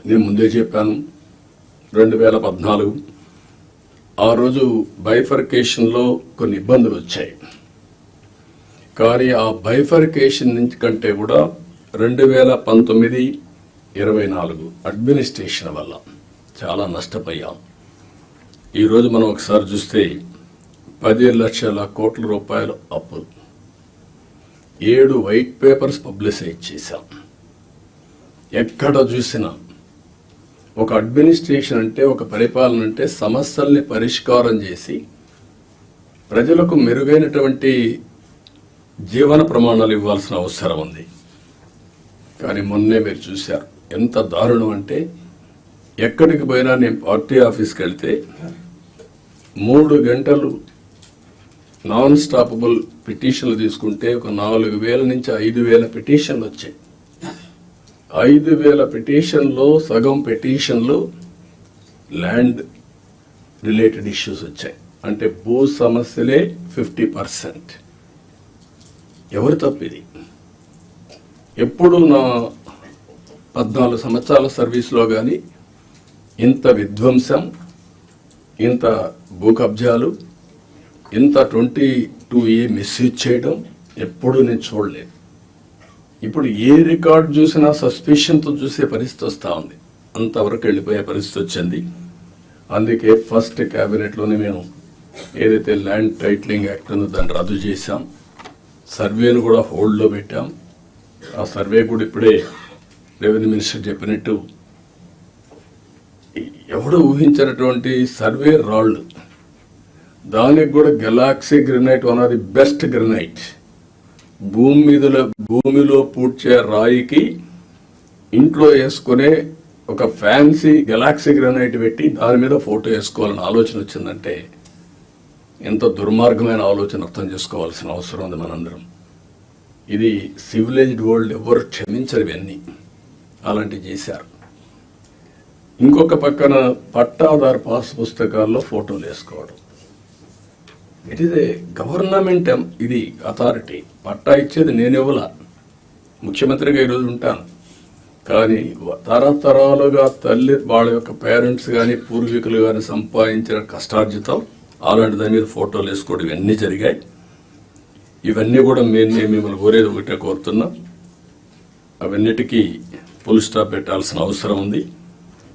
నేను ముందే చెప్పాను 2014 ఆ రోజు బైఫర్కేషన్లో కొన్ని ఇబ్బందులు వచ్చాయి. కానీ ఆ బైఫర్కేషన్ నుంచి కంటే కూడా 2019-24 అడ్మినిస్ట్రేషన్ వల్ల చాలా నష్టపోయాం. ఈరోజు మనం ఒకసారి చూస్తే 10 లక్షల కోట్ల రూపాయలు అప్పు, 7 వైట్ పేపర్స్ పబ్లిసైజ్ చేశాం. ఎక్కడ చూసినా ఒక అడ్మినిస్ట్రేషన్ అంటే, ఒక పరిపాలన అంటే సమస్యల్ని పరిష్కారం చేసి ప్రజలకు మెరుగైనటువంటి జీవన ప్రమాణాలు ఇవ్వాల్సిన అవసరం ఉంది. కానీ మొన్నే మీరు చూశారు ఎంత దారుణం అంటే, ఎక్కడికి పోయినా నేను పార్టీ ఆఫీస్కి వెళ్తే 3 గంటలు నాన్ స్టాపబుల్ పిటిషన్లు తీసుకుంటే ఒక 4,000 నుంచి 5,000 పిటిషన్లు వచ్చాయి. 5,000 పిటిషన్లో సగం పిటిషన్లు ల్యాండ్ రిలేటెడ్ ఇష్యూస్ వచ్చాయి. అంటే భూ సమస్యలే 50%. ఎవరు తప్పిది? ఎప్పుడు నా 14 సంవత్సరాల సర్వీస్లో కానీ ఇంత విధ్వంసం, ఇంత భూ కబ్జాలు, ఇంత 22A మిస్యూజ్ చేయడం ఎప్పుడు నేను చూడలేదు. ఇప్పుడు ఏ రికార్డు చూసినా సస్పిషన్తో చూసే పరిస్థితి వస్తూ ఉంది. అంతవరకు వెళ్ళిపోయే పరిస్థితి వచ్చింది. అందుకే ఫస్ట్ క్యాబినెట్లోనే మేము ఏదైతే ల్యాండ్ టైటిలింగ్ యాక్ట్ ఉందో దాన్ని రద్దు చేశాం. సర్వేను కూడా హోల్డ్లో పెట్టాం. ఆ సర్వే కూడా ఇప్పుడే రెవెన్యూ మినిస్టర్ చెప్పినట్టు ఎవడు ఊహించినటువంటి సర్వే రాళ్ళు, దానికి కూడా Galaxy granite one of the best granite, భూమిలో పూడ్చే రాయికి ఇంట్లో వేసుకునే ఒక ఫ్యాన్సీ గెలాక్సీ గ్రెనైట్ పెట్టి దాని మీద ఫోటో వేసుకోవాలని ఆలోచన వచ్చిందంటే ఎంత దుర్మార్గమైన ఆలోచన అర్థం చేసుకోవాల్సిన అవసరం ఉంది మనందరం. ఇది సివిలైజ్డ్ వరల్డ్ ఎవరు క్షమించరు. ఇవన్నీ అలాంటివి చేశారు. ఇంకొక పక్కన పట్టాదారు పాస్ పుస్తకాల్లో ఫోటోలు వేసుకోవడం. ఇట్ ఈజ్ ఏ గవర్నమెంట్, ఇది అథారిటీ. పట్టా ఇచ్చేది నేను ఇవ్వలా, ముఖ్యమంత్రిగా ఈరోజు ఉంటాను. కానీ తరతరాలుగా తల్లి వాళ్ళ యొక్క పేరెంట్స్ కానీ పూర్వీకులు కానీ సంపాదించిన కష్టార్జితం అలాంటి దాని మీద ఫోటోలు వేసుకోవడం ఇవన్నీ జరిగాయి. ఇవన్నీ కూడా నేను మిమ్మల్ని కోరేది ఒకటే కోరుతున్నా, అవన్నిటికీ ఫుల్ స్టాప్ పెట్టాల్సిన అవసరం ఉంది.